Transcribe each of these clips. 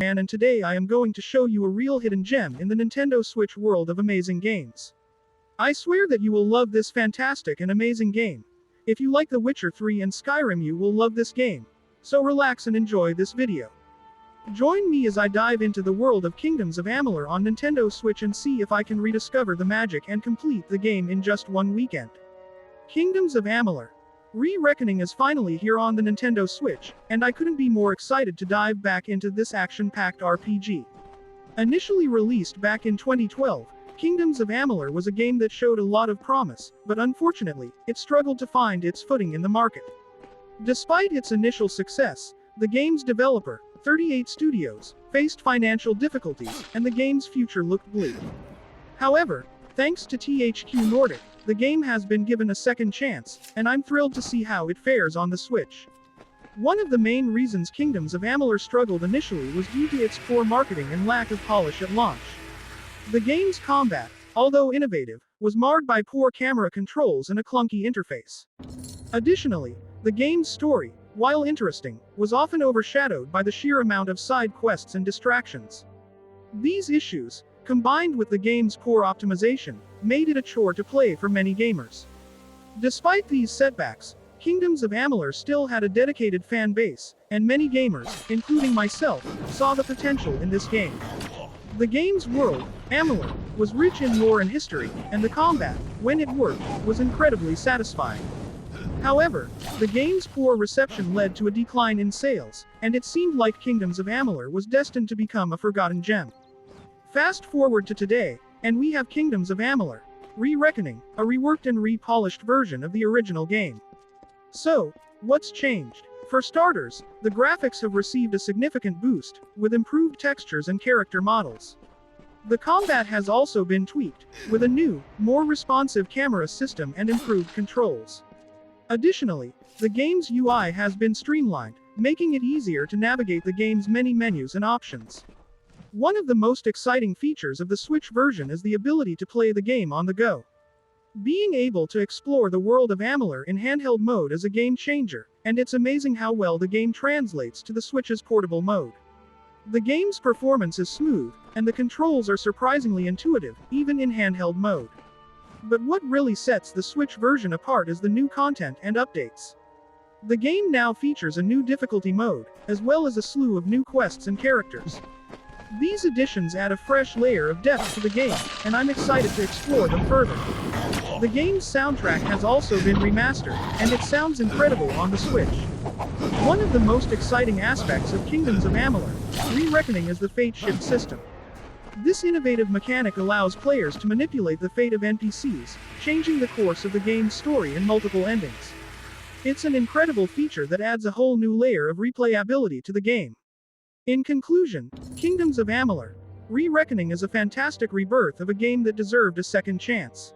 MR.GamerMan, and today I am going to show you a real hidden gem in the Nintendo Switch world of amazing games. I swear that you will love this fantastic and amazing game. If you like The Witcher 3 and Skyrim, you will love this game. So relax and enjoy this video. Join me as I dive into the world of Kingdoms of Amalur on Nintendo Switch and see if I can rediscover the magic and complete the game in just one weekend. Kingdoms of Amalur. Re-Reckoning is finally here on the Nintendo Switch, and I couldn't be more excited to dive back into this action-packed RPG. Initially released back in 2012, Kingdoms of Amalur was a game that showed a lot of promise, but unfortunately, it struggled to find its footing in the market. Despite its initial success, the game's developer, 38 Studios, faced financial difficulties, and the game's future looked bleak. However, thanks to THQ Nordic, the game has been given a second chance, and I'm thrilled to see how it fares on the Switch. One of the main reasons Kingdoms of Amalur struggled initially was due to its poor marketing and lack of polish at launch. The game's combat, although innovative, was marred by poor camera controls and a clunky interface. Additionally, the game's story, while interesting, was often overshadowed by the sheer amount of side quests and distractions. These issues, combined with the game's poor optimization, made it a chore to play for many gamers. Despite these setbacks, Kingdoms of Amalur still had a dedicated fan base, and many gamers, including myself, saw the potential in this game. The game's world, Amalur, was rich in lore and history, and the combat, when it worked, was incredibly satisfying. However, the game's poor reception led to a decline in sales, and it seemed like Kingdoms of Amalur was destined to become a forgotten gem. Fast forward to today, and we have Kingdoms of Amalur: Re-Reckoning, a reworked and repolished version of the original game. So, what's changed? For starters, the graphics have received a significant boost, with improved textures and character models. The combat has also been tweaked, with a new, more responsive camera system and improved controls. Additionally, the game's UI has been streamlined, making it easier to navigate the game's many menus and options. One of the most exciting features of the Switch version is the ability to play the game on the go. Being able to explore the world of Amalur in handheld mode is a game changer, and it's amazing how well the game translates to the Switch's portable mode. The game's performance is smooth, and the controls are surprisingly intuitive, even in handheld mode. But what really sets the Switch version apart is the new content and updates. The game now features a new difficulty mode, as well as a slew of new quests and characters. These additions add a fresh layer of depth to the game, and I'm excited to explore them further. The game's soundtrack has also been remastered, and it sounds incredible on the Switch. One of the most exciting aspects of Kingdoms of Amalur: Re-Reckoning is the fate shift system. This innovative mechanic allows players to manipulate the fate of NPCs, changing the course of the game's story in multiple endings. It's an incredible feature that adds a whole new layer of replayability to the game. In conclusion, Kingdoms of Amalur: Re-Reckoning is a fantastic rebirth of a game that deserved a second chance.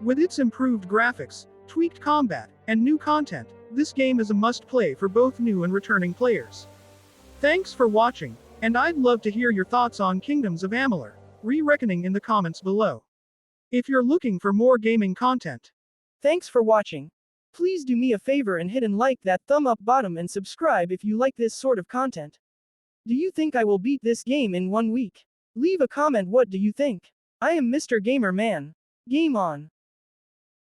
With its improved graphics, tweaked combat, and new content, this game is a must-play for both new and returning players. Thanks for watching, and I'd love to hear your thoughts on Kingdoms of Amalur: Re-Reckoning in the comments below. If you're looking for more gaming content. Thanks for watching. Please do me a favor and hit and like that thumb up bottom and subscribe if you like this sort of content. Do you think I will beat this game in 1 week? Leave a comment, what do you think? I am Mr. Gamer Man. Game on.